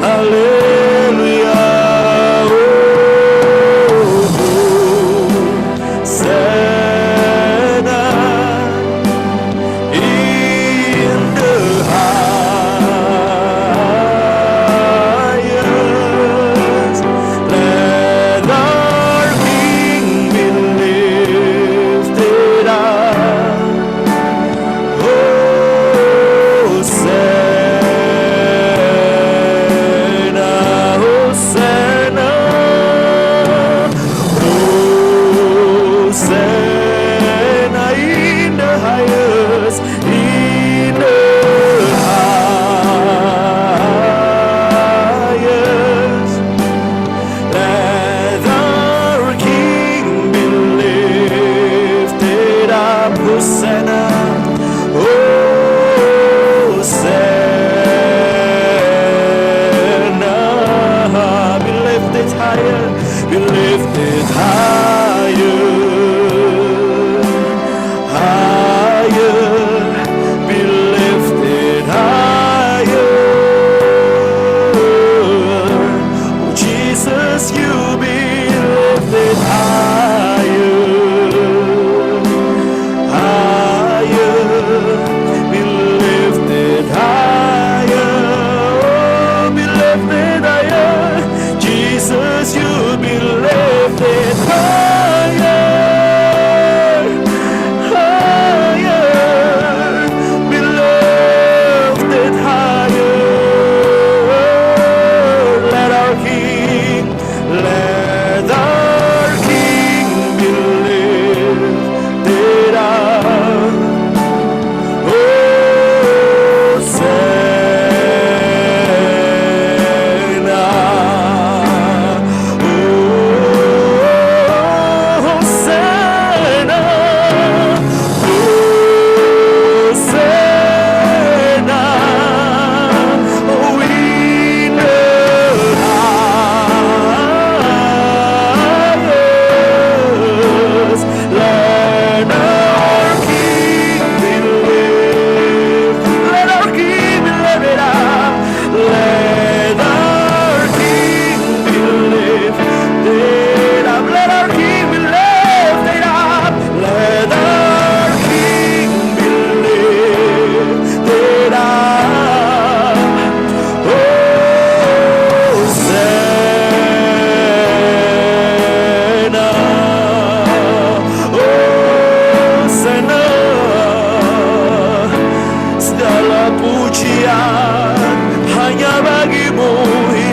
Haleluya. Sana in the highest. Let our King be lifted up. Hosanna, Hosanna, Hosanna in the highest, in the highest. Let our King be lifted up. Hosanna, Hosanna, be lifted higher, be lifted higher, higher, be lifted higher. Oh Jesus, you be lifted higher, higher, be lifted higher, oh, be lifted higher. Jesus, you be lifted higher, higher, be lifted higher. Let our King be lifted up. Hosanna, Hosanna, Hosanna, oh, in the highest. Let our King be lifted. Let our King be lifted up. Let our King be lifted up. Let our King be lifted up. Let our King be lifted up. Hosanna, Hosanna. Segala pujian hanya bagimu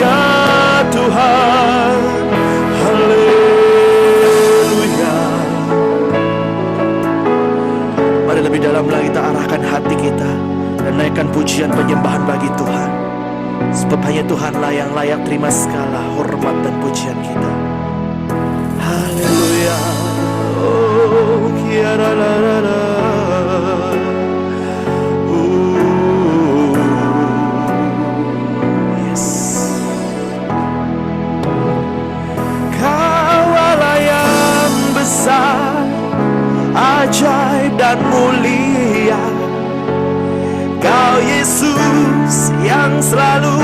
ya Tuhan. Haleluya. Mari lebih dalam lagi kita arahkan hati kita dan naikkan pujian penyembahan bagi Tuhan. Sebab hanya Tuhanlah yang layak terima segala hormat dan pujian kita. Haleluya. Oh, kiara la la la. Yes. Kaulah yang besar, ajaib dan mulia. Kau Yesus yang selalu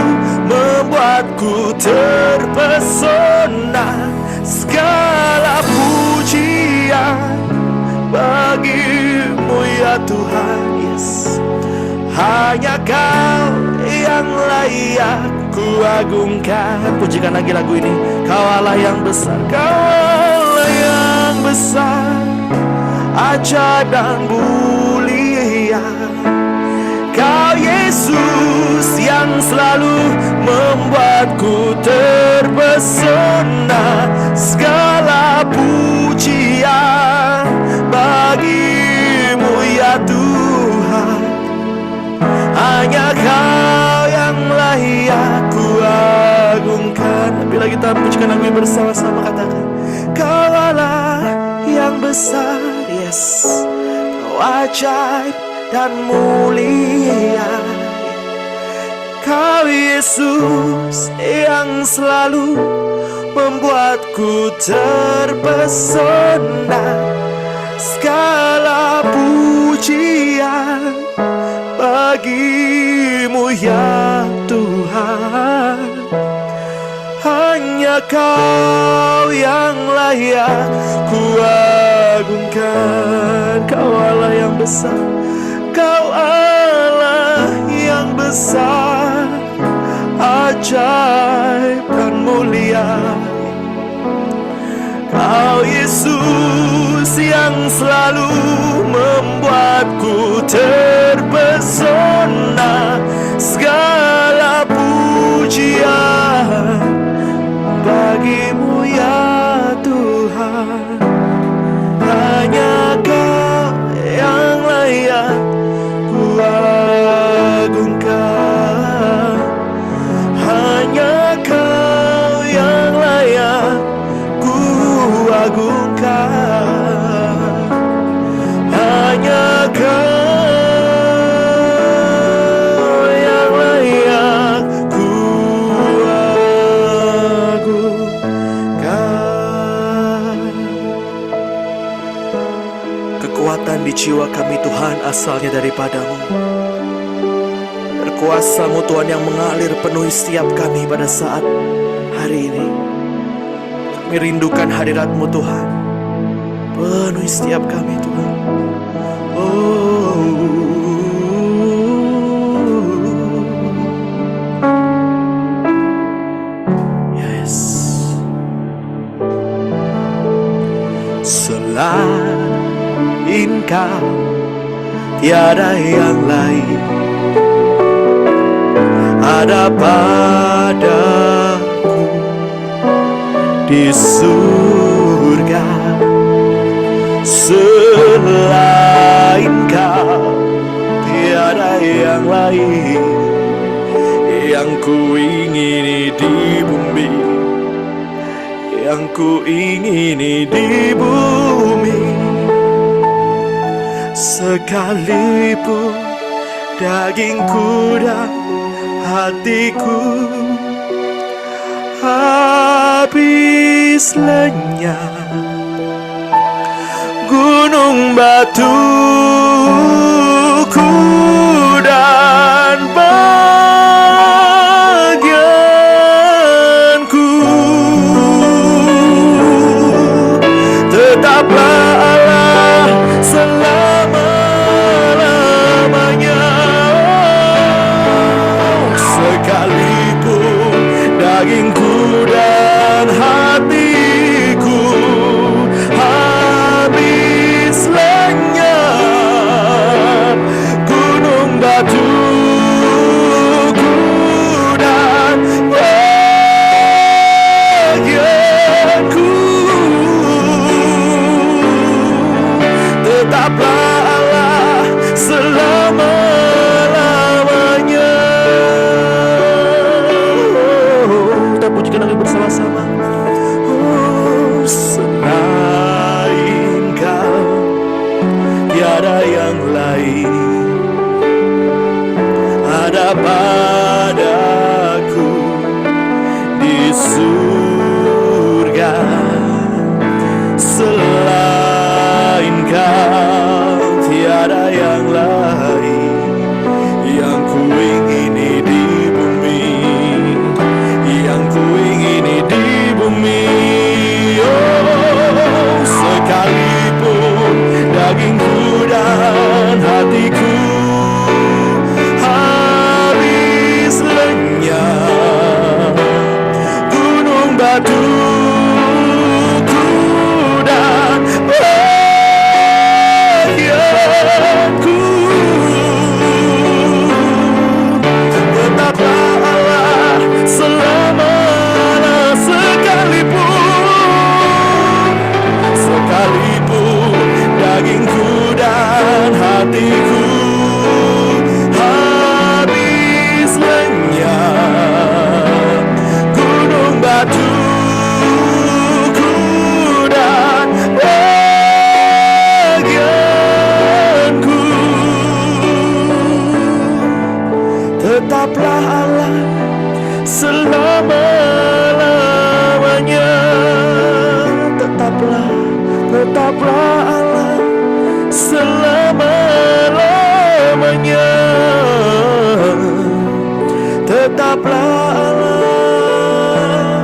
membuatku terpesona. Segala pujian bagimu ya Tuhan. Yes. Hanya Kau yang layak ku agungkan. Pujikan lagi lagu ini. Kau Allah yang besar, Kau Allah yang besar, ajaib dan mulia. Kau Yesus yang selalu membuatku terpesona. Segala pujian bagimu ya Tuhan. Hanya Kau yang layak ku agungkan. Bila kita pujikan lagu ini bersama-sama, katakan Kau Allah yang besar. Yes. Kau ajaib dan mulia. Kau Yesus yang selalu membuatku terpesona. Segala pujian bagimu ya Tuhan. Kau yang layak kuagungkan. Kau Allah yang besar, Kau Allah yang besar, ajaib dan mulia. Kau Yesus yang selalu membuatku terpesona. Segala pujian bagimu ya Tuhan. Hanya Kau yang layak kuagungkan. Hanya Kau yang layak kuagungkan. Hanya Kau yang layak kuagungkan. Kekuatan di jiwa kami Tuhan asalnya daripada-Mu. Kuasa-Mu Tuhan yang mengalir penuhi setiap kami pada saat hari ini. Kami rindukan hadirat-Mu Tuhan, penuhi setiap kami Tuhan. Oh, yes. Selain Kau tiada yang lain. Ada padaku di surga selain Kau tiada yang lain. Yang ku ingini di bumi, yang ku ingini di bumi, sekalipun dagingku dan hatiku habis lenyap, gunung batuku dan bagianku tetaplah Allah selama-lamanya. Sekalipun dagingku dan hatiku habis lenyap, gunung batuku dan bagianku tetaplah Allah selama-lamanya. Kita pujikan lagi bersama-sama. Oh, selain Kau tiada yang lain. Ada padaku di surga selain Kau tiada yang lain. Yang ku ingini di bumi, yang ku ingini di bumi. Oh, sekalipun dagingku dan hatiku habis lenyap, gunung batuku dan bagianku tetaplah Allah selama-lamanya. Sekalipun dagingku dan hatiku habis lenyap, gunung batuku dan bagianku tetaplah Allah selama-lamanya. Tetaplah Allah selama-lamanya. Tetaplah Allah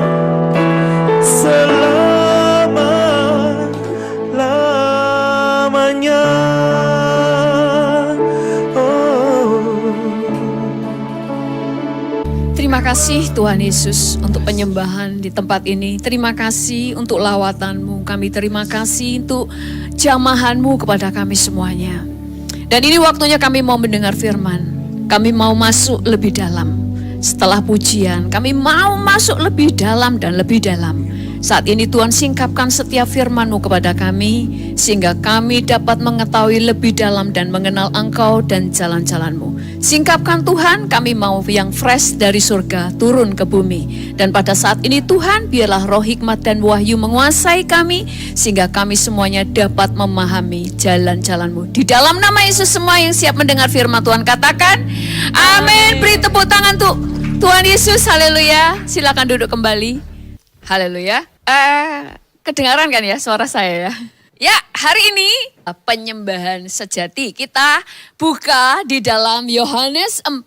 kasih Tuhan Yesus untuk penyembahan di tempat ini. Terima kasih untuk lawatan-Mu. Kami terima kasih untuk jamahan-Mu kepada kami semuanya. Dan ini waktunya kami mau mendengar firman. Kami mau masuk lebih dalam. Setelah pujian, kami mau masuk lebih dalam dan lebih dalam. Saat ini Tuhan singkapkan setiap firman-Mu kepada kami, sehingga kami dapat mengetahui lebih dalam dan mengenal Engkau dan jalan-jalan-Mu. Singkapkan Tuhan, kami mau yang fresh dari surga turun ke bumi. Dan pada saat ini Tuhan, biarlah roh hikmat dan wahyu menguasai kami, sehingga kami semuanya dapat memahami jalan-jalan-Mu. Di dalam nama Yesus, semua yang siap mendengar firman Tuhan katakan, amin. Beri tepuk tangan untuk Tuhan Yesus, haleluya. Silakan duduk kembali. Haleluya. Kedengaran kan ya suara saya ya? Ya, hari ini penyembahan sejati. Kita buka di dalam Yohanes 4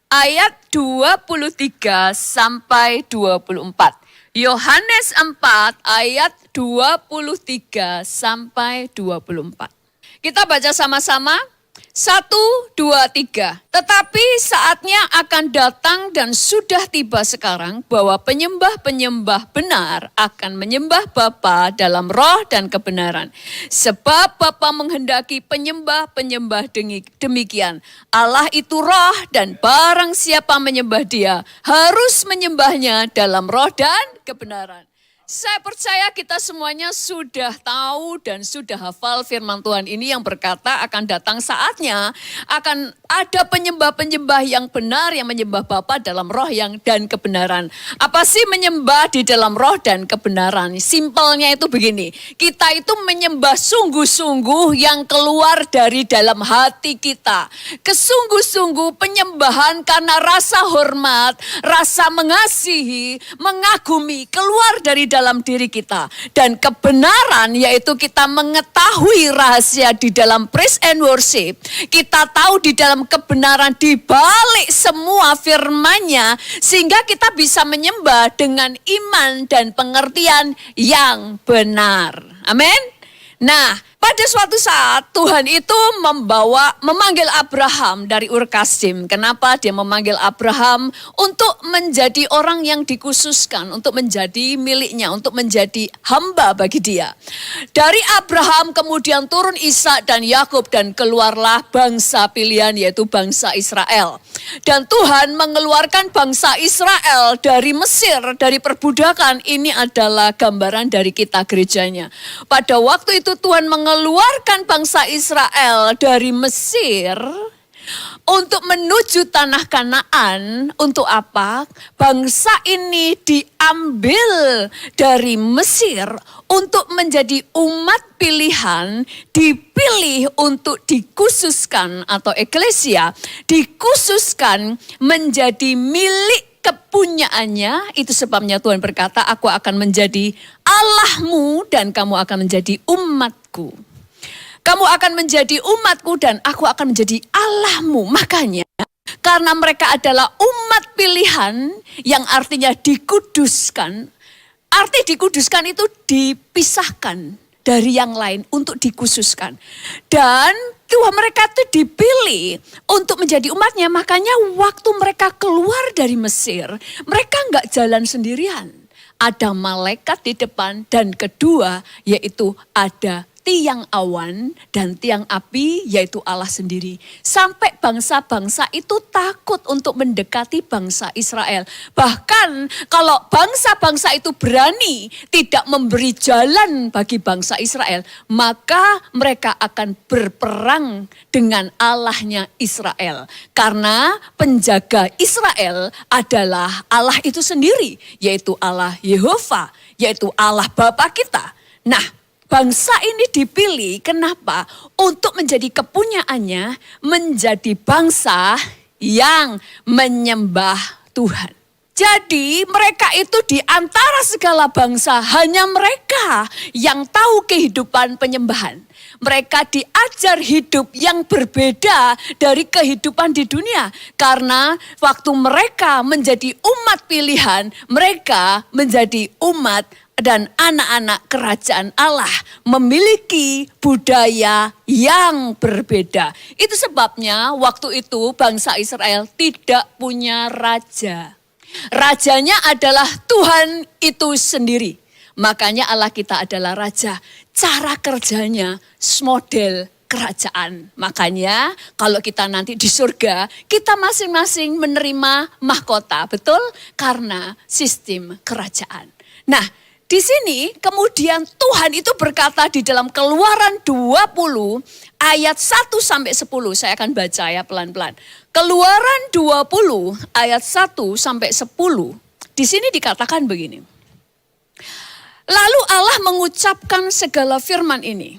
ayat 23 sampai 24. Yohanes 4 ayat 23 sampai 24. Kita baca sama-sama. 1, 2, 3. Tetapi saatnya akan datang dan sudah tiba sekarang bahwa penyembah-penyembah benar akan menyembah Bapa dalam roh dan kebenaran. Sebab Bapa menghendaki penyembah-penyembah demikian. Allah itu roh dan barang siapa menyembah Dia harus menyembahnya dalam roh dan kebenaran. Saya percaya kita semuanya sudah tahu dan sudah hafal firman Tuhan ini yang berkata akan datang saatnya akan ada penyembah-penyembah yang benar yang menyembah Bapa dalam roh dan kebenaran. Apa sih menyembah di dalam roh dan kebenaran? Simpelnya itu begini, kita itu menyembah sungguh-sungguh yang keluar dari dalam hati kita. Kesungguh-sungguh penyembahan karena rasa hormat, rasa mengasihi, mengagumi keluar dari dalam diri kita. Dan kebenaran yaitu kita mengetahui rahasia di dalam praise and worship. Kita tahu di dalam kebenaran di balik semua firman-Nya sehingga kita bisa menyembah dengan iman dan pengertian yang benar. Amin. Nah, pada suatu saat Tuhan itu memanggil Abraham dari Ur Kasdim. Kenapa dia memanggil Abraham? Untuk menjadi orang yang dikhususkan, untuk menjadi miliknya, untuk menjadi hamba bagi dia. Dari Abraham kemudian turun Ishak dan Yakub dan keluarlah bangsa pilihan yaitu bangsa Israel. Dan Tuhan mengeluarkan bangsa Israel dari Mesir, dari perbudakan. Ini adalah gambaran dari kita gerejanya. Pada waktu itu Tuhan mengeluarkan bangsa Israel dari Mesir untuk menuju tanah Kanaan. Untuk apa? Bangsa ini diambil dari Mesir untuk menjadi umat pilihan, dipilih untuk dikhususkan atau eklesia, dikhususkan menjadi milik kepunyaannya. Itu sebabnya Tuhan berkata, aku akan menjadi Allahmu dan kamu akan menjadi umatku. Kamu akan menjadi umatku dan aku akan menjadi Allahmu. Makanya karena mereka adalah umat pilihan yang artinya dikuduskan. Arti dikuduskan itu dipisahkan dari yang lain untuk dikhususkan. Dan Tuhan mereka itu dipilih untuk menjadi umatnya. Makanya waktu mereka keluar dari Mesir, mereka enggak jalan sendirian. Ada malaikat di depan dan kedua yaitu ada tiang awan dan tiang api yaitu Allah sendiri. Sampai bangsa-bangsa itu takut untuk mendekati bangsa Israel. Bahkan kalau bangsa-bangsa itu berani tidak memberi jalan bagi bangsa Israel, maka mereka akan berperang dengan Allahnya Israel. Karena penjaga Israel adalah Allah itu sendiri, yaitu Allah Yehova, yaitu Allah Bapa kita. Nah, bangsa ini dipilih, kenapa? Untuk menjadi kepunyaannya, menjadi bangsa yang menyembah Tuhan. Jadi mereka itu di antara segala bangsa, hanya mereka yang tahu kehidupan penyembahan. Mereka diajar hidup yang berbeda dari kehidupan di dunia. Karena waktu mereka menjadi umat pilihan, mereka menjadi umat dan anak-anak kerajaan Allah memiliki budaya yang berbeda. Itu sebabnya waktu itu bangsa Israel tidak punya raja. Rajanya adalah Tuhan itu sendiri. Makanya Allah kita adalah raja. Cara kerjanya model kerajaan. Makanya kalau kita nanti di surga, kita masing-masing menerima mahkota. Betul? Karena sistem kerajaan. Nah, di sini kemudian Tuhan itu berkata di dalam Keluaran 20 ayat 1 sampai 10. Saya akan baca ya pelan-pelan. Keluaran 20 ayat 1 sampai 10. Di sini dikatakan begini. Lalu Allah mengucapkan segala firman ini.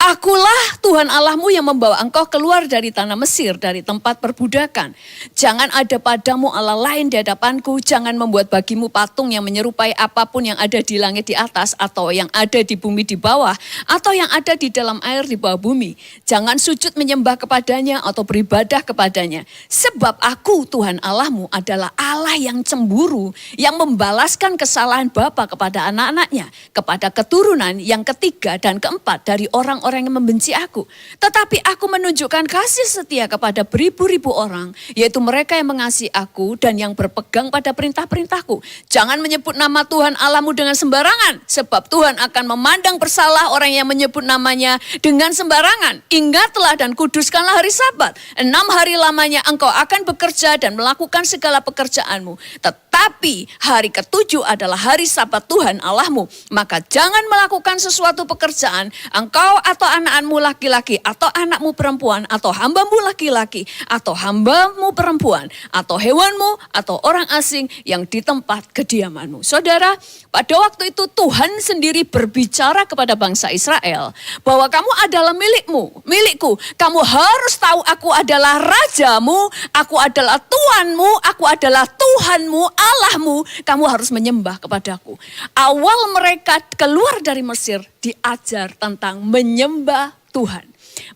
Akulah Tuhan Allahmu yang membawa engkau keluar dari tanah Mesir, dari tempat perbudakan. Jangan ada padamu Allah lain di hadapanku, jangan membuat bagimu patung yang menyerupai apapun yang ada di langit di atas, atau yang ada di bumi di bawah, atau yang ada di dalam air di bawah bumi. Jangan sujud menyembah kepadanya atau beribadah kepadanya. Sebab aku Tuhan Allahmu adalah Allah yang cemburu, yang membalaskan kesalahan bapa kepada anak-anaknya, kepada keturunan yang ketiga dan keempat dari orang-orang yang membenci aku. Tetapi aku menunjukkan kasih setia kepada beribu-ribu orang, yaitu mereka yang mengasihi aku dan yang berpegang pada perintah-perintahku. Jangan menyebut nama Tuhan Allahmu dengan sembarangan, sebab Tuhan akan memandang bersalah orang yang menyebut namanya dengan sembarangan. Ingatlah dan kuduskanlah hari Sabat. 6 hari lamanya engkau akan bekerja dan melakukan segala pekerjaanmu. Tetapi hari ketujuh adalah hari Sabat Tuhan Allahmu. Maka jangan melakukan sesuatu pekerjaan, engkau atau anak-anakmu laki-laki, atau anakmu perempuan, atau hambamu laki-laki, atau hambamu perempuan, atau hewanmu, atau orang asing yang di tempat kediamanmu. Saudara, pada waktu itu Tuhan sendiri berbicara kepada bangsa Israel bahwa kamu adalah milikku. Kamu harus tahu aku adalah rajamu, aku adalah Tuanmu, aku adalah Tuhanmu, Allahmu. Kamu harus menyembah kepadaku. Awal mereka keluar dari Mesir diajar tentang menyembah Tuhan.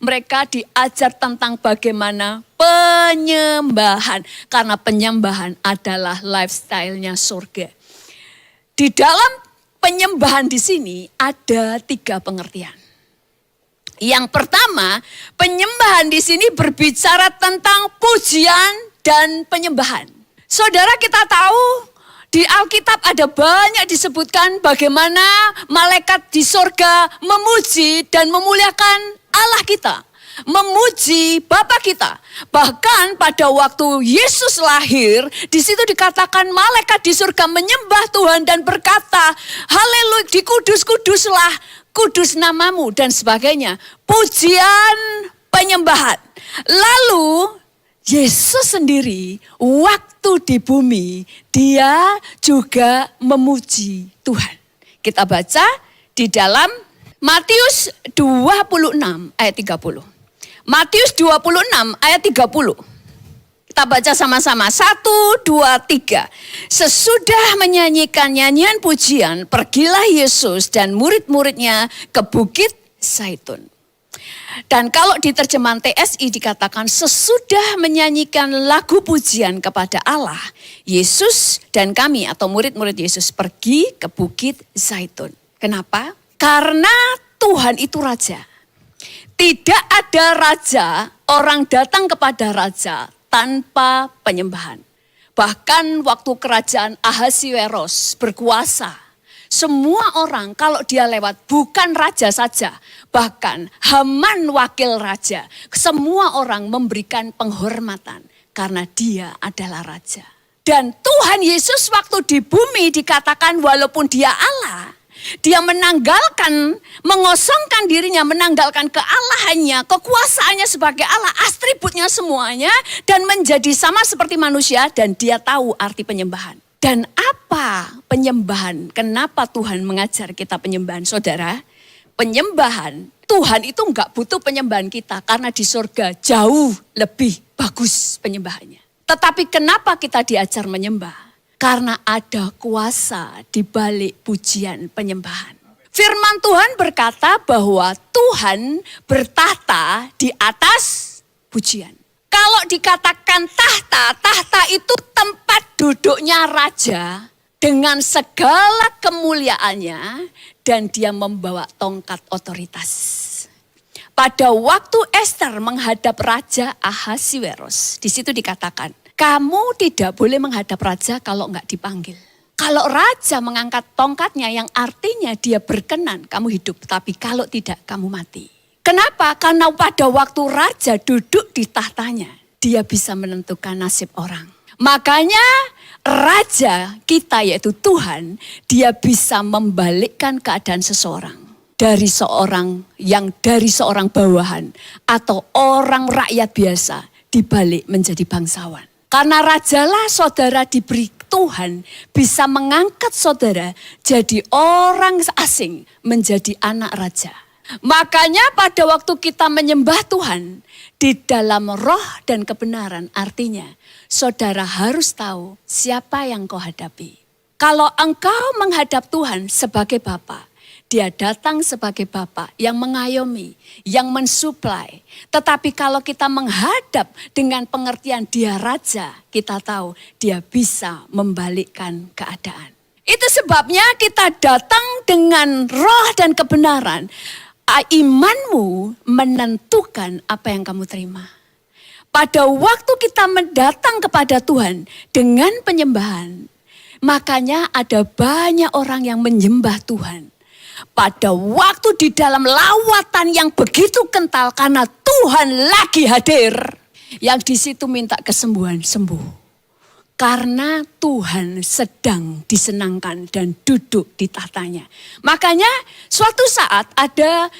Mereka diajar tentang bagaimana penyembahan. Karena penyembahan adalah lifestyle-nya surga. Di dalam penyembahan di sini ada 3 pengertian. Yang pertama, penyembahan di sini berbicara tentang pujian dan penyembahan. Saudara, kita tahu di Alkitab ada banyak disebutkan bagaimana malaikat di sorga memuji dan memuliakan Allah kita. Memuji Bapa kita. Bahkan pada waktu Yesus lahir, di situ dikatakan malaikat di surga menyembah Tuhan dan berkata, haleluya, dikudus-kuduslah, kudus namamu dan sebagainya. Pujian penyembahan. Lalu Yesus sendiri waktu di bumi, dia juga memuji Tuhan. Kita baca di dalam Matius 26 ayat 30. Matius 26 ayat 30. Kita baca sama-sama. 1, 2, 3. Sesudah menyanyikan nyanyian pujian, pergilah Yesus dan murid-muridnya ke Bukit Zaitun. Dan kalau di terjemahan TSI dikatakan sesudah menyanyikan lagu pujian kepada Allah, Yesus dan kami atau murid-murid Yesus pergi ke Bukit Zaitun. Kenapa? Karena Tuhan itu raja. Tidak ada raja, orang datang kepada raja tanpa penyembahan. Bahkan waktu kerajaan Ahasiweros berkuasa, semua orang kalau dia lewat bukan raja saja, bahkan Haman wakil raja, semua orang memberikan penghormatan karena dia adalah raja. Dan Tuhan Yesus waktu di bumi dikatakan walaupun dia Allah, dia menanggalkan, mengosongkan dirinya, menanggalkan kealahannya, kekuasaannya sebagai Allah, atributnya semuanya, dan menjadi sama seperti manusia, dan dia tahu arti penyembahan. Dan apa penyembahan? Kenapa Tuhan mengajar kita penyembahan? Saudara, penyembahan, Tuhan itu enggak butuh penyembahan kita, karena di surga jauh lebih bagus penyembahannya. Tetapi kenapa kita diajar menyembah? Karena ada kuasa di balik pujian penyembahan. Firman Tuhan berkata bahwa Tuhan bertahta di atas pujian. Kalau dikatakan tahta, tahta itu tempat duduknya raja dengan segala kemuliaannya dan dia membawa tongkat otoritas. Pada waktu Ester menghadap Raja Ahasiweros, di situ dikatakan, Kamu tidak boleh menghadap raja kalau nggak dipanggil. Kalau raja mengangkat tongkatnya yang artinya dia berkenan, kamu hidup. Tapi kalau tidak, kamu mati. Kenapa? Karena pada waktu raja duduk di tahtanya, dia bisa menentukan nasib orang. Makanya raja kita yaitu Tuhan, dia bisa membalikkan keadaan seseorang. Dari seorang bawahan atau orang rakyat biasa dibalik menjadi bangsawan. Karena rajalah saudara diberi Tuhan bisa mengangkat saudara jadi orang asing menjadi anak raja. Makanya pada waktu kita menyembah Tuhan di dalam roh dan kebenaran, artinya saudara harus tahu siapa yang kau hadapi. Kalau engkau menghadap Tuhan sebagai Bapa, dia datang sebagai Bapa yang mengayomi, yang mensuplai. Tetapi kalau kita menghadap dengan pengertian dia raja, kita tahu dia bisa membalikkan keadaan. Itu sebabnya kita datang dengan roh dan kebenaran. Imanmu menentukan apa yang kamu terima. Pada waktu kita mendatang kepada Tuhan dengan penyembahan, makanya ada banyak orang yang menyembah Tuhan. Pada waktu di dalam lawatan yang begitu kental karena Tuhan lagi hadir. Yang di situ minta kesembuhan, sembuh. Karena Tuhan sedang disenangkan dan duduk di tahtanya. Makanya suatu saat ada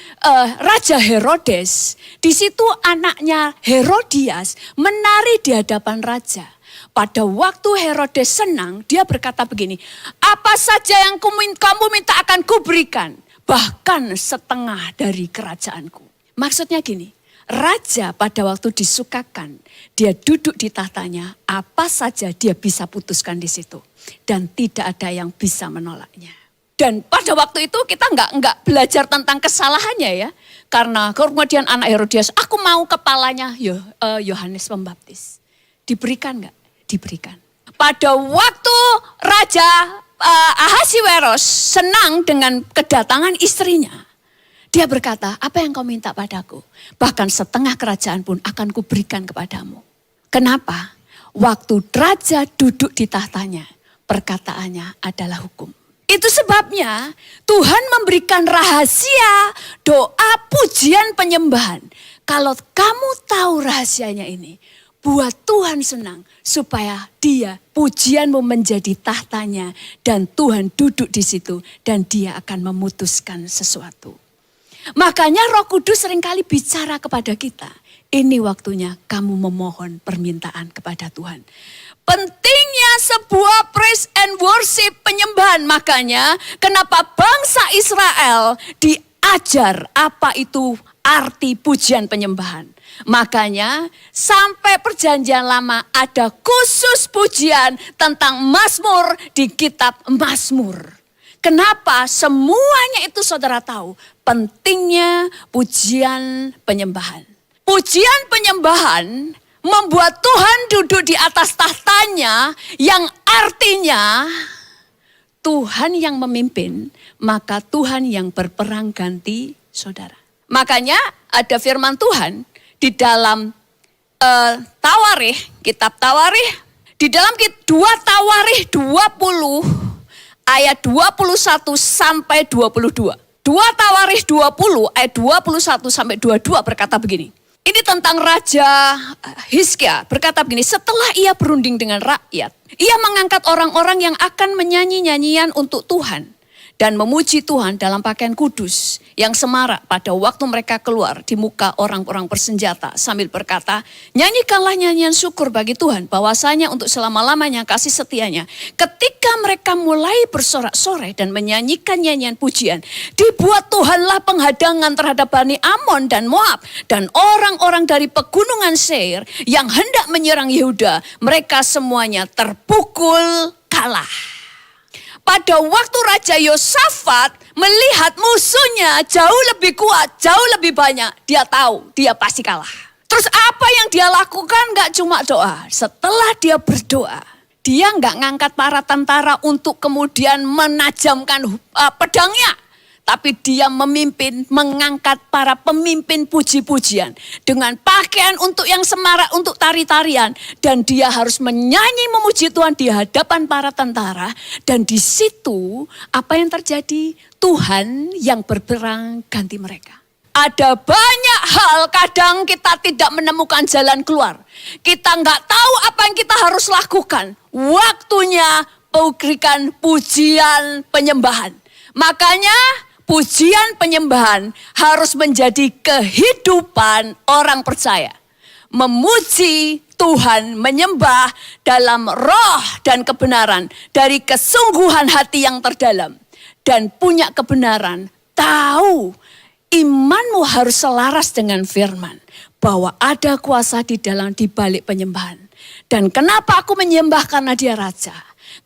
Raja Herodes. Di situ anaknya Herodias menari di hadapan raja. Pada waktu Herodes senang, dia berkata begini, apa saja yang kamu minta akan kuberikan, bahkan setengah dari kerajaanku. Maksudnya gini, raja pada waktu disukakan, dia duduk di tahtanya, apa saja dia bisa putuskan di situ. Dan tidak ada yang bisa menolaknya. Dan pada waktu itu kita enggak belajar tentang kesalahannya ya. Karena kemudian anak Herodias, aku mau kepalanya Yohanes Pembaptis. Diberikan enggak? Diberikan. Pada waktu Raja Ahasiweros senang dengan kedatangan istrinya. Dia berkata, apa yang kau minta padaku? Bahkan setengah kerajaan pun akan kuberikan kepadamu. Kenapa? Waktu raja duduk di tahtanya, perkataannya adalah hukum. Itu sebabnya Tuhan memberikan rahasia, doa, pujian, penyembahan. Kalau kamu tahu rahasianya ini, buat Tuhan senang supaya dia pujianmu menjadi tahtanya dan Tuhan duduk di situ dan dia akan memutuskan sesuatu. Makanya Roh Kudus seringkali bicara kepada kita. Ini waktunya kamu memohon permintaan kepada Tuhan. Pentingnya sebuah praise and worship penyembahan. Makanya kenapa bangsa Israel diajar apa itu arti pujian penyembahan. Makanya sampai perjanjian lama ada khusus pujian tentang Mazmur di kitab Mazmur. Kenapa? Semuanya itu saudara tahu pentingnya pujian penyembahan. Pujian penyembahan membuat Tuhan duduk di atas tahtanya yang artinya Tuhan yang memimpin, maka Tuhan yang berperang ganti saudara. Makanya ada firman Tuhan di dalam Tawarikh, kitab Tawarikh, di dalam 2 Tawarikh 20 ayat 21 sampai 22. 2 Tawarikh 20 ayat 21 sampai 22 berkata begini. Ini tentang Raja Hizkia berkata begini, setelah ia berunding dengan rakyat, ia mengangkat orang-orang yang akan menyanyi nyanyian untuk Tuhan. Dan memuji Tuhan dalam pakaian kudus yang semarak pada waktu mereka keluar di muka orang-orang bersenjata. Sambil berkata, nyanyikanlah nyanyian syukur bagi Tuhan bahwasanya untuk selama-lamanya kasih setianya. Ketika mereka mulai bersorak-sorai dan menyanyikan nyanyian pujian, dibuat Tuhanlah penghadangan terhadap Bani Amon dan Moab. Dan orang-orang dari pegunungan Seir yang hendak menyerang Yehuda, mereka semuanya terpukul kalah. Pada waktu Raja Yosafat melihat musuhnya jauh lebih kuat, jauh lebih banyak. Dia tahu dia pasti kalah. Terus apa yang dia lakukan gak cuma doa. Setelah dia berdoa, dia gak ngangkat para tentara untuk kemudian menajamkan pedangnya. Tapi dia memimpin, mengangkat para pemimpin puji-pujian. Dengan pakaian untuk yang semarak, untuk tari-tarian. Dan dia harus menyanyi memuji Tuhan di hadapan para tentara. Dan di situ apa yang terjadi? Tuhan yang berperang ganti mereka. Ada banyak hal kadang kita tidak menemukan jalan keluar. Kita nggak tahu apa yang kita harus lakukan. Waktunya berikan pujian penyembahan. Makanya pujian penyembahan harus menjadi kehidupan orang percaya. Memuji Tuhan, menyembah dalam roh dan kebenaran. Dari kesungguhan hati yang terdalam. Dan punya kebenaran, tahu imanmu harus selaras dengan firman. Bahwa ada kuasa di balik penyembahan. Dan kenapa aku menyembah? Karena dia raja.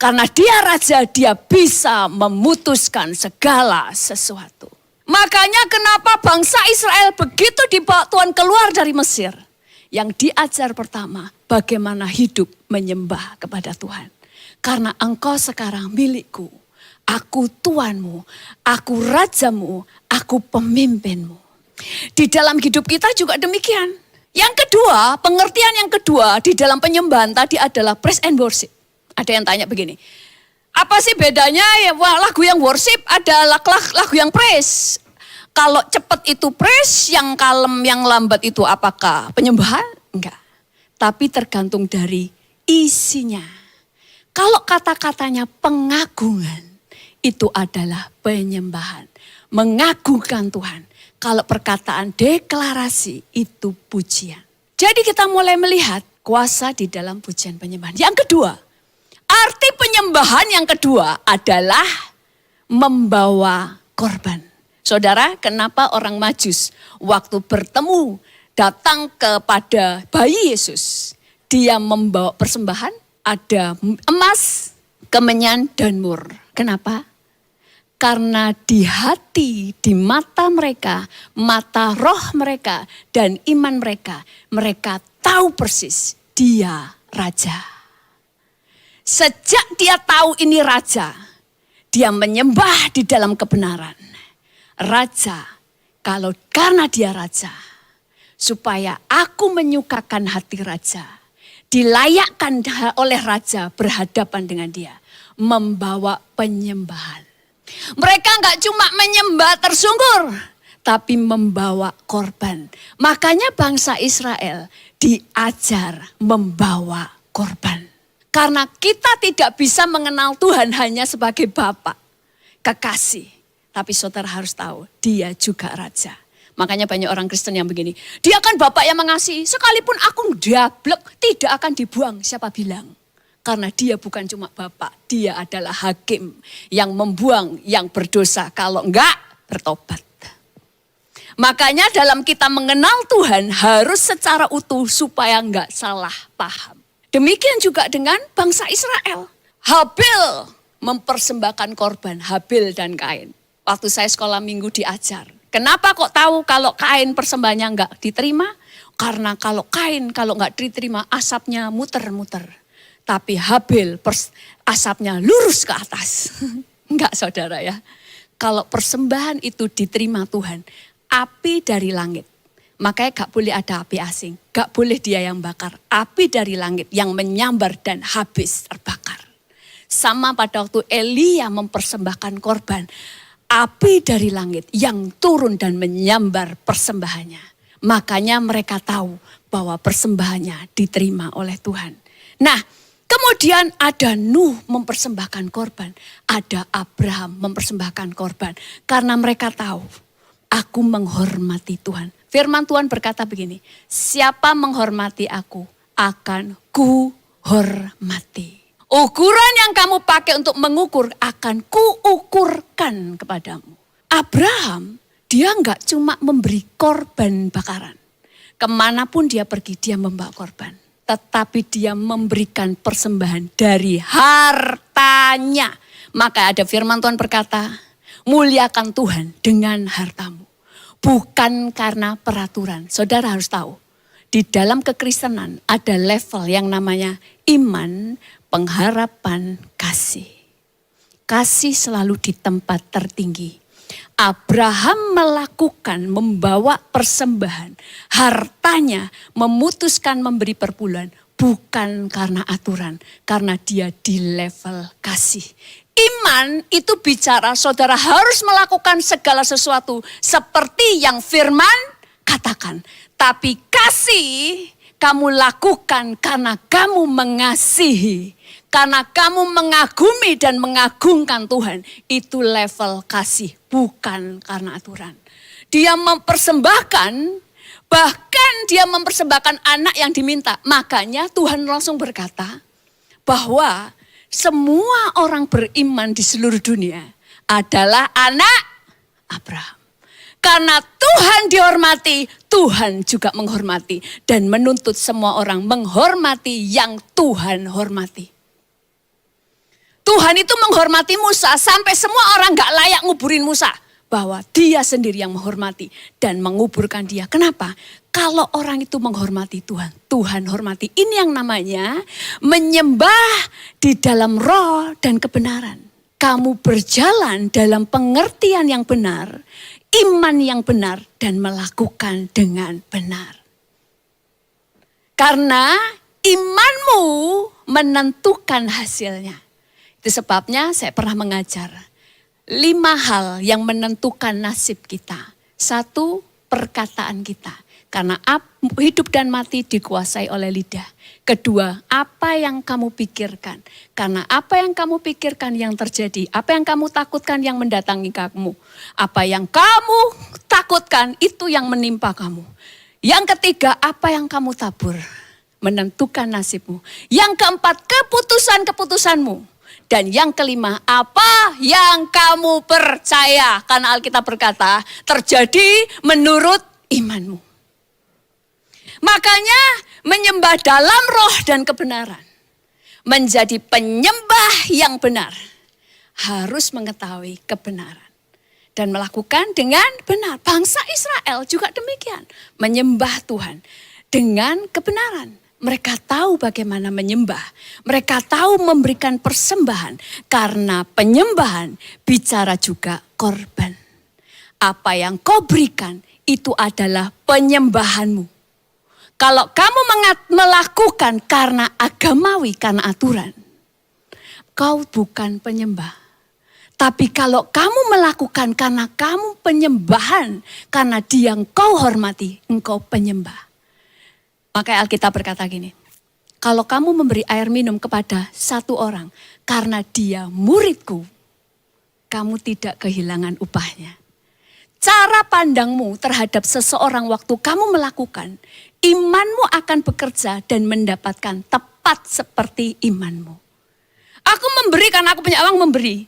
Karena dia raja, dia bisa memutuskan segala sesuatu. Makanya kenapa bangsa Israel begitu dibawa Tuhan keluar dari Mesir. Yang diajar pertama, bagaimana hidup menyembah kepada Tuhan. Karena engkau sekarang milikku. Aku Tuanmu, aku rajamu, aku pemimpinmu. Di dalam hidup kita juga demikian. Yang kedua, pengertian yang kedua di dalam penyembahan tadi adalah praise and worship. Ada yang tanya begini, apa sih bedanya ya lagu yang worship ada lagu yang praise. Kalau cepat itu praise, yang kalem, yang lambat itu apakah penyembahan? Enggak. Tapi tergantung dari isinya. Kalau kata-katanya pengagungan, itu adalah penyembahan. Mengagungkan Tuhan. Kalau perkataan deklarasi, itu pujian. Jadi kita mulai melihat kuasa di dalam pujian penyembahan. Yang kedua, arti penyembahan yang kedua adalah membawa korban. Saudara, kenapa orang Majus waktu bertemu datang kepada bayi Yesus, dia membawa persembahan, ada emas, kemenyan, dan mur. Kenapa? Karena di hati, di mata mereka, mata roh mereka, dan iman mereka, mereka tahu persis dia raja. Sejak dia tahu ini raja, dia menyembah di dalam kebenaran. Raja, karena dia raja, supaya aku menyukakan hati raja, dilayakkan oleh raja berhadapan dengan dia, membawa penyembahan. Mereka nggak cuma menyembah tersungkur, tapi membawa korban. Makanya bangsa Israel diajar membawa korban. Karena kita tidak bisa mengenal Tuhan hanya sebagai Bapa, kekasih. Tapi saudara harus tahu, dia juga raja. Makanya banyak orang Kristen yang begini, dia kan Bapak yang mengasihi, sekalipun aku dablek tidak akan dibuang, siapa bilang? Karena dia bukan cuma Bapak, dia adalah hakim yang membuang yang berdosa, kalau enggak bertobat. Makanya dalam kita mengenal Tuhan harus secara utuh supaya enggak salah paham. Demikian juga dengan bangsa Israel. Habil mempersembahkan korban, Habil dan Kain. Waktu saya sekolah minggu diajar. Kenapa kok tahu kalau Kain persembahannya enggak diterima? Karena kalau Kain kalau enggak diterima asapnya muter-muter. Tapi Habil asapnya lurus ke atas. Enggak saudara ya. Kalau persembahan itu diterima Tuhan, api dari langit. Makanya gak boleh ada api asing. Gak boleh dia yang bakar. Api dari langit yang menyambar dan habis terbakar. Sama pada waktu Elia mempersembahkan korban. Api dari langit yang turun dan menyambar persembahannya. Makanya mereka tahu bahwa persembahannya diterima oleh Tuhan. Nah, kemudian ada Nuh mempersembahkan korban. Ada Abraham mempersembahkan korban. Karena mereka tahu, aku menghormati Tuhan. Firman Tuhan berkata begini, siapa menghormati aku akan kuhormati. Ukuran yang kamu pakai untuk mengukur akan kuukurkan kepadamu. Abraham, dia enggak cuma memberi korban bakaran. Kemanapun dia pergi, dia membawa korban. Tetapi dia memberikan persembahan dari hartanya. Maka ada firman Tuhan berkata, muliakan Tuhan dengan hartamu. Bukan karena peraturan. Saudara harus tahu, di dalam kekristenan ada level yang namanya iman, pengharapan, kasih. Kasih selalu di tempat tertinggi. Abraham melakukan, membawa persembahan, hartanya, memutuskan memberi perpuluhan, bukan karena aturan, karena dia di level kasih. Iman itu bicara saudara harus melakukan segala sesuatu seperti yang firman katakan. Tapi kasih kamu lakukan karena kamu mengasihi. Karena kamu mengagumi dan mengagungkan Tuhan. Itu level kasih, bukan karena aturan. Dia mempersembahkan, bahkan dia mempersembahkan anak yang diminta. Makanya Tuhan langsung berkata bahwa semua orang beriman di seluruh dunia adalah anak Abraham. Karena Tuhan dihormati, Tuhan juga menghormati. Dan menuntut semua orang menghormati yang Tuhan hormati. Tuhan itu menghormati Musa sampai semua orang gak layak nguburin Musa. Bahwa dia sendiri yang menghormati dan menguburkan dia. Kenapa? Kalau orang itu menghormati Tuhan, Tuhan hormati. Ini yang namanya menyembah di dalam roh dan kebenaran. Kamu berjalan dalam pengertian yang benar, iman yang benar, dan melakukan dengan benar. Karena imanmu menentukan hasilnya. Itu sebabnya saya pernah mengajar 5 hal yang menentukan nasib kita. 1, perkataan kita. Karena hidup dan mati dikuasai oleh lidah. 2, apa yang kamu pikirkan. Karena apa yang kamu pikirkan yang terjadi. Apa yang kamu takutkan yang mendatangi kamu. Apa yang kamu takutkan itu yang menimpa kamu. Yang 3, apa yang kamu tabur. Menentukan nasibmu. Yang 4, keputusan-keputusanmu. Dan yang 5, apa yang kamu percaya. Karena Alkitab berkata, terjadi menurut imanmu. Makanya menyembah dalam roh dan kebenaran. Menjadi penyembah yang benar. Harus mengetahui kebenaran. Dan melakukan dengan benar. Bangsa Israel juga demikian. Menyembah Tuhan dengan kebenaran. Mereka tahu bagaimana menyembah. Mereka tahu memberikan persembahan. Karena penyembahan bicara juga korban. Apa yang kau berikan itu adalah penyembahanmu. Kalau kamu melakukan karena agamawi, karena aturan. Kau bukan penyembah. Tapi kalau kamu melakukan karena kamu penyembahan. Karena dia yang kau hormati, engkau penyembah. Makanya Alkitab berkata gini, kalau kamu memberi air minum kepada 1 orang karena dia muridku, kamu tidak kehilangan upahnya. Cara pandangmu terhadap seseorang waktu kamu melakukan, imanmu akan bekerja dan mendapatkan tepat seperti imanmu. Aku memberi karena aku punya uang memberi.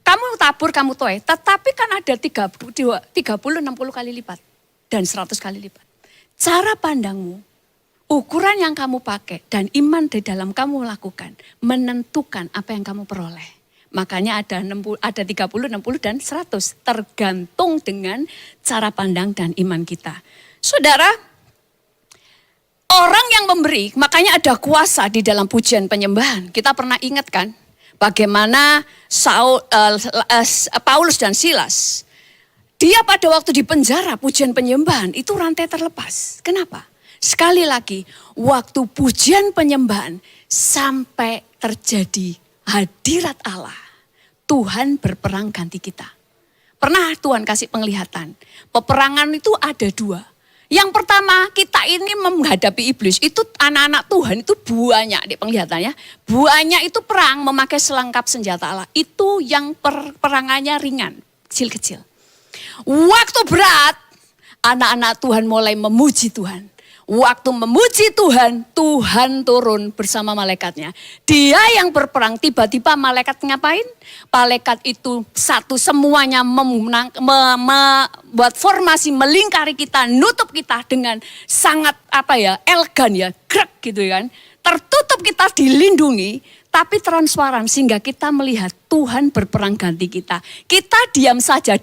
Kamu tabur, kamu tuai, tetapi kan ada 30, 60 kali lipat dan 100 kali lipat. Cara pandangmu, ukuran yang kamu pakai dan iman di dalam kamu lakukan menentukan apa yang kamu peroleh. Makanya ada 30, 60 dan 100 tergantung dengan cara pandang dan iman kita. Saudara, orang yang memberi makanya ada kuasa di dalam pujian penyembahan. Kita pernah ingat kan bagaimana Paulus dan Silas. Dia pada waktu di penjara pujian penyembahan itu rantai terlepas. Kenapa? Sekali lagi, waktu pujian penyembahan sampai terjadi hadirat Allah. Tuhan berperang ganti kita. Pernah Tuhan kasih penglihatan. Peperangan itu ada 2. Yang pertama, kita ini menghadapi iblis. Itu anak-anak Tuhan itu banyak di penglihatannya. Banyak itu perang memakai selengkap senjata Allah. Itu yang perangannya ringan, kecil-kecil. Waktu berat, anak-anak Tuhan mulai memuji Tuhan. Waktu memuji Tuhan, Tuhan turun bersama malaikatnya. Dia yang berperang, tiba-tiba malaikat ngapain? Malaikat itu satu semuanya membuat formasi melingkari kita, nutup kita dengan sangat elegan ya, grek gitu kan. Tertutup kita dilindungi. Tapi transparan sehingga kita melihat Tuhan berperang ganti kita. Kita diam saja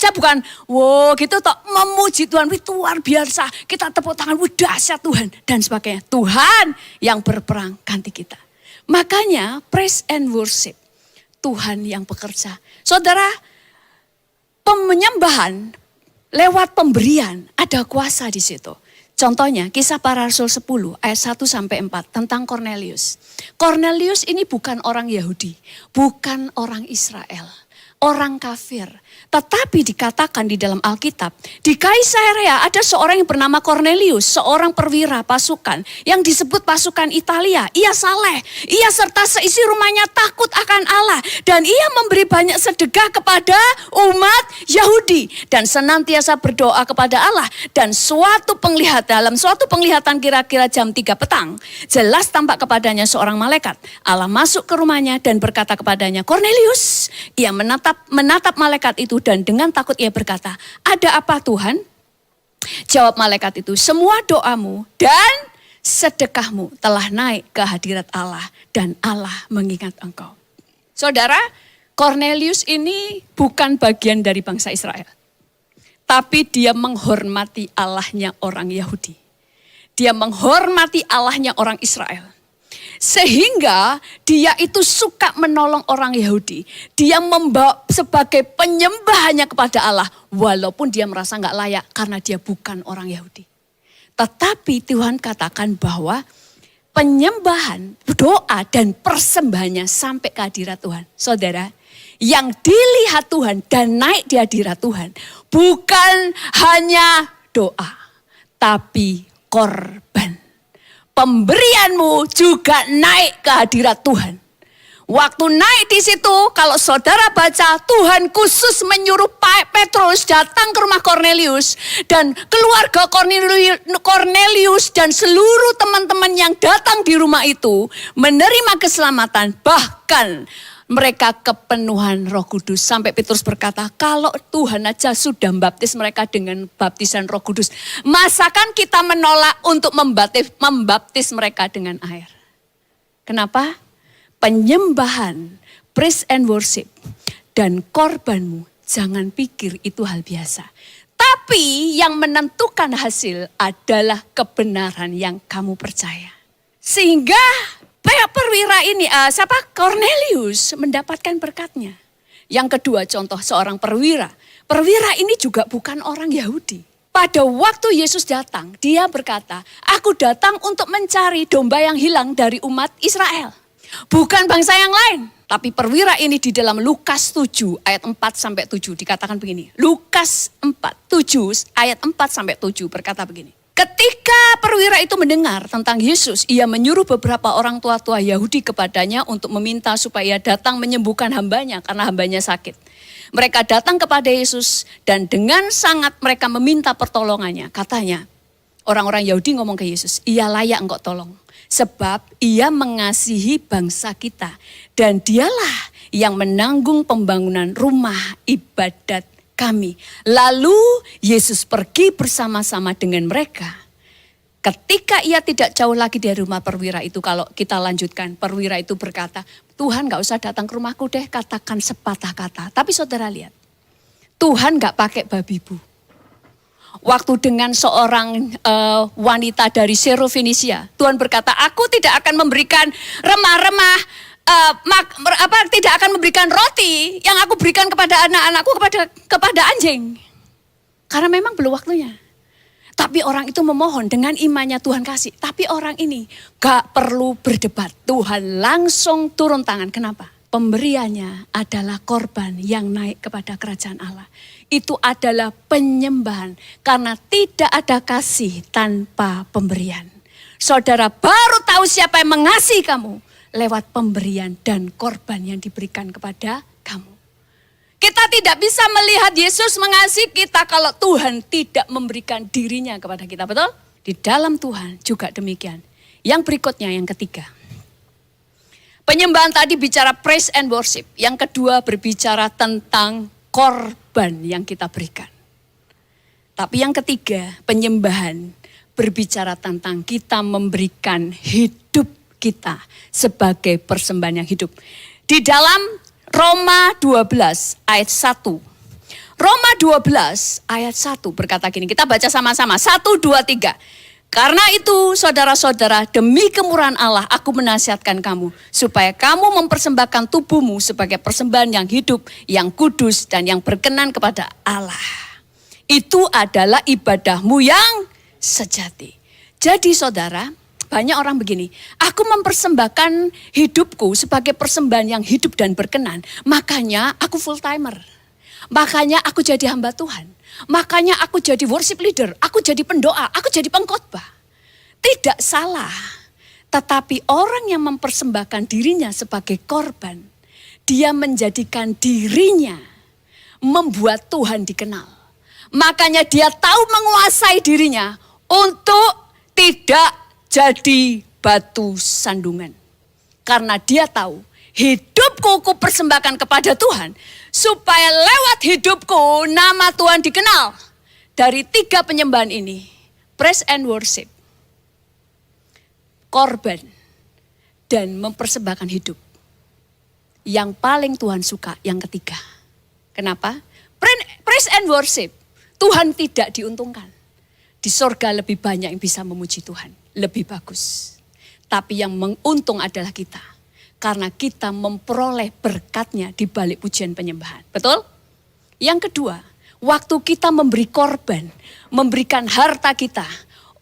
bukan wow gitu toh memuji Tuhan, wih luar biasa. Kita tepuk tangan, wih dahsyat Tuhan dan sebagainya. Tuhan yang berperang ganti kita. Makanya praise and worship, Tuhan yang bekerja. Saudara, Penyembahan lewat pemberian, ada kuasa di situ. Contohnya Kisah Para Rasul 10 ayat 1 sampai 4 tentang Kornelius. Kornelius ini bukan orang Yahudi, bukan orang Israel, orang kafir. Tetapi dikatakan di dalam Alkitab, di Kaisarea ada seorang yang bernama Kornelius, seorang perwira pasukan yang disebut pasukan Italia. Ia saleh, ia serta seisi rumahnya takut akan Allah. Dan ia memberi banyak sedekah kepada umat Yahudi. Dan senantiasa berdoa kepada Allah. Dan dalam suatu penglihatan kira-kira jam 3 petang, jelas tampak kepadanya seorang malaikat. Allah masuk ke rumahnya dan berkata kepadanya, Kornelius. Ia menatap malaikat itu dan dengan takut ia berkata, ada apa Tuhan? Jawab malaikat itu, semua doamu dan sedekahmu telah naik ke hadirat Allah dan Allah mengingat engkau. Saudara, Kornelius ini bukan bagian dari bangsa Israel. Tapi dia menghormati Allahnya orang Yahudi. Dia menghormati Allahnya orang Israel. Sehingga dia itu suka menolong orang Yahudi. Dia membawa sebagai penyembahannya kepada Allah. Walaupun dia merasa gak layak karena dia bukan orang Yahudi. Tetapi Tuhan katakan bahwa penyembahan, doa dan persembahannya sampai ke hadirat Tuhan. Saudara, yang dilihat Tuhan dan naik di hadirat Tuhan bukan hanya doa, tapi korban. Pemberianmu juga naik ke hadirat Tuhan. Waktu naik di situ, kalau saudara baca, Tuhan khusus menyuruh Petrus datang ke rumah Kornelius. Dan keluarga Kornelius dan seluruh teman-teman yang datang di rumah itu menerima keselamatan. Bahkan mereka kepenuhan Roh Kudus. Sampai Petrus berkata, kalau Tuhan aja sudah membaptis mereka dengan baptisan Roh Kudus, masakan kita menolak untuk membaptis mereka dengan air? Kenapa? Penyembahan, praise and worship, dan korbanmu jangan pikir itu hal biasa. Tapi yang menentukan hasil adalah kebenaran yang kamu percaya. Sehingga perwira ini, Kornelius mendapatkan berkatnya. Yang kedua contoh seorang perwira. Perwira ini juga bukan orang Yahudi. Pada waktu Yesus datang, dia berkata, aku datang untuk mencari domba yang hilang dari umat Israel. Bukan bangsa yang lain. Tapi perwira ini di dalam Lukas 7 ayat 4 sampai 7 dikatakan begini. Lukas 7 ayat 4 sampai 7 berkata begini. Ketika perwira itu mendengar tentang Yesus, ia menyuruh beberapa orang tua-tua Yahudi kepadanya untuk meminta supaya datang menyembuhkan hambanya karena hambanya sakit. Mereka datang kepada Yesus dan dengan sangat mereka meminta pertolongannya. Katanya, orang-orang Yahudi ngomong ke Yesus, ia layak engkau tolong. Sebab ia mengasihi bangsa kita dan dialah yang menanggung pembangunan rumah ibadat kami. Lalu Yesus pergi bersama-sama dengan mereka. Ketika ia tidak jauh lagi dari rumah perwira itu, kalau kita lanjutkan, perwira itu berkata, Tuhan gak usah datang ke rumahku deh, katakan sepatah kata. Tapi saudara lihat, Tuhan gak pakai babi bu. Waktu dengan seorang wanita dari Serofenisia, Tuhan berkata, aku tidak akan memberikan remah-remah, tidak akan memberikan roti yang aku berikan kepada anak-anakku kepada anjing. Karena memang belum waktunya. Tapi orang itu memohon dengan imannya Tuhan kasih. Tapi orang ini gak perlu berdebat. Tuhan langsung turun tangan. Kenapa? Pemberiannya adalah korban yang naik kepada kerajaan Allah. Itu adalah penyembahan. Karena tidak ada kasih tanpa pemberian. Saudara baru tahu siapa yang mengasihi kamu lewat pemberian dan korban yang diberikan kepada kamu. Kita tidak bisa melihat Yesus mengasihi kita kalau Tuhan tidak memberikan dirinya kepada kita, betul? Di dalam Tuhan juga demikian. Yang berikutnya, yang ketiga. Penyembahan tadi bicara praise and worship. Yang kedua berbicara tentang korban yang kita berikan. Tapi yang ketiga, penyembahan berbicara tentang kita memberikan hidup kita sebagai persembahan yang hidup. Di dalam Roma 12 ayat 1. Roma 12 ayat 1 berkata gini, kita baca sama-sama. 1, 2, 3. Karena itu saudara-saudara, demi kemurahan Allah aku menasihatkan kamu supaya kamu mempersembahkan tubuhmu sebagai persembahan yang hidup, yang kudus dan yang berkenan kepada Allah. Itu adalah ibadahmu yang sejati. Jadi saudara, banyak orang begini, aku mempersembahkan hidupku sebagai persembahan yang hidup dan berkenan, makanya aku full timer. Makanya aku jadi hamba Tuhan. Makanya aku jadi worship leader, aku jadi pendoa, aku jadi pengkhotbah. Tidak salah. Tetapi orang yang mempersembahkan dirinya sebagai korban, dia menjadikan dirinya membuat Tuhan dikenal. Makanya dia tahu menguasai dirinya untuk tidak jadi batu sandungan. Karena dia tahu hidupku ku persembahkan kepada Tuhan, supaya lewat hidupku nama Tuhan dikenal. Dari 3 penyembahan ini, praise and worship, korban, dan mempersembahkan hidup. Yang paling Tuhan suka, yang ketiga. Kenapa? Praise and worship, Tuhan tidak diuntungkan. Di sorga lebih banyak yang bisa memuji Tuhan, lebih bagus. Tapi yang menguntung adalah kita. Karena kita memperoleh berkatnya di balik pujian penyembahan. Betul? Yang kedua, waktu kita memberi korban, memberikan harta kita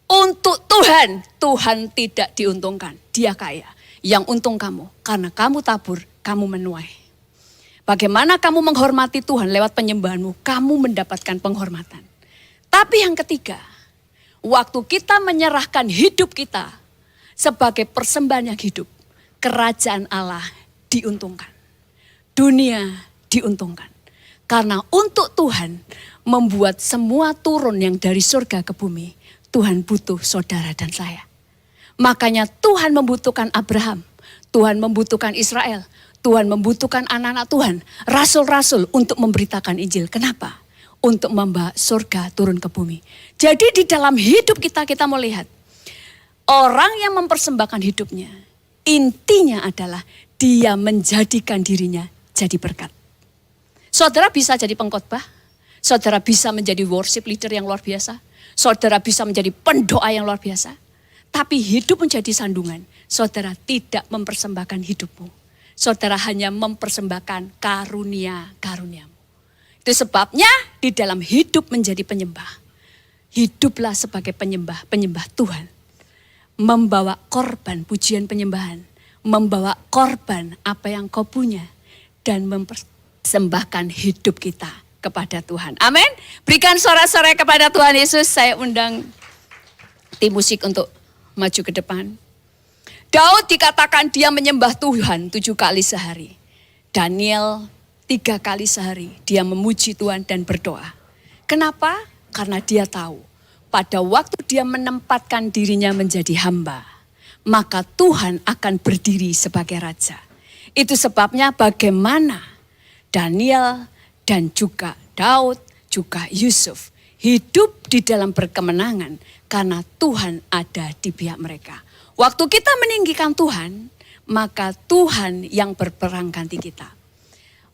untuk Tuhan, Tuhan tidak diuntungkan. Dia kaya. Yang untung kamu, karena kamu tabur, kamu menuai. Bagaimana kamu menghormati Tuhan lewat penyembahanmu, kamu mendapatkan penghormatan. Tapi yang ketiga, waktu kita menyerahkan hidup kita sebagai persembahan yang hidup, kerajaan Allah diuntungkan. Dunia diuntungkan. Karena untuk Tuhan membuat semua turun yang dari surga ke bumi, Tuhan butuh saudara dan saya. Makanya Tuhan membutuhkan Abraham, Tuhan membutuhkan Israel, Tuhan membutuhkan anak-anak Tuhan, rasul-rasul untuk memberitakan Injil. Kenapa? Untuk membawa surga turun ke bumi. Jadi di dalam hidup kita mau lihat, orang yang mempersembahkan hidupnya, intinya adalah dia menjadikan dirinya jadi berkat. Saudara bisa jadi pengkhotbah, saudara bisa menjadi worship leader yang luar biasa, saudara bisa menjadi pendoa yang luar biasa. Tapi hidup menjadi sandungan, saudara tidak mempersembahkan hidupmu. Saudara hanya mempersembahkan karunia-karuniamu. Itu sebabnya di dalam hidup menjadi penyembah, hiduplah sebagai penyembah Tuhan. Membawa korban pujian penyembahan, membawa korban apa yang kau punya, dan mempersembahkan hidup kita kepada Tuhan. Amin. Berikan sorak-sorai kepada Tuhan Yesus. Saya undang tim musik untuk maju ke depan. Daud dikatakan dia menyembah Tuhan 7 kali sehari. Daniel 3 kali sehari dia memuji Tuhan dan berdoa. Kenapa? Karena dia tahu pada waktu dia menempatkan dirinya menjadi hamba, maka Tuhan akan berdiri sebagai raja. Itu sebabnya bagaimana Daniel dan juga Daud, juga Yusuf hidup di dalam berkemenangan karena Tuhan ada di pihak mereka. Waktu kita meninggikan Tuhan, maka Tuhan yang berperang ganti kita.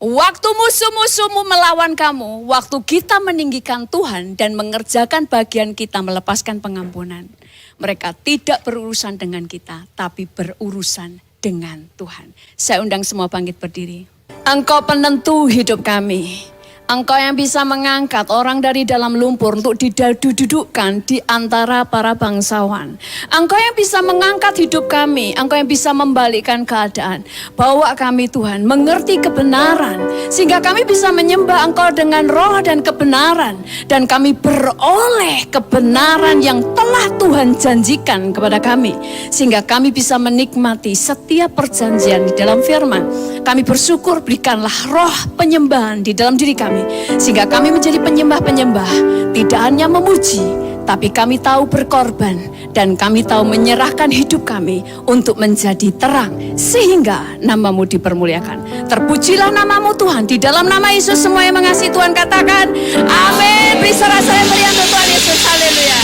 Waktu musuh-musuhmu melawan kamu, waktu kita meninggikan Tuhan dan mengerjakan bagian kita melepaskan pengampunan, mereka tidak berurusan dengan kita, tapi berurusan dengan Tuhan. Saya undang semua bangkit berdiri. Engkau penentu hidup kami. Engkau yang bisa mengangkat orang dari dalam lumpur untuk didudukkan di antara para bangsawan. Engkau yang bisa mengangkat hidup kami. Engkau yang bisa membalikkan keadaan. Bawa kami Tuhan mengerti kebenaran. Sehingga kami bisa menyembah Engkau dengan roh dan kebenaran. Dan kami beroleh kebenaran yang telah Tuhan janjikan kepada kami. Sehingga kami bisa menikmati setiap perjanjian di dalam firman. Kami bersyukur berikanlah roh penyembahan di dalam diri kami. Sehingga kami menjadi penyembah-penyembah. Tidak hanya memuji, tapi kami tahu berkorban. Dan kami tahu menyerahkan hidup kami untuk menjadi terang. Sehingga namamu dipermuliakan. Terpujilah namamu Tuhan. Di dalam nama Yesus semua yang mengasihi Tuhan katakan amin. Beri sorak-sorai meriah untuk Tuhan Yesus. Haleluya.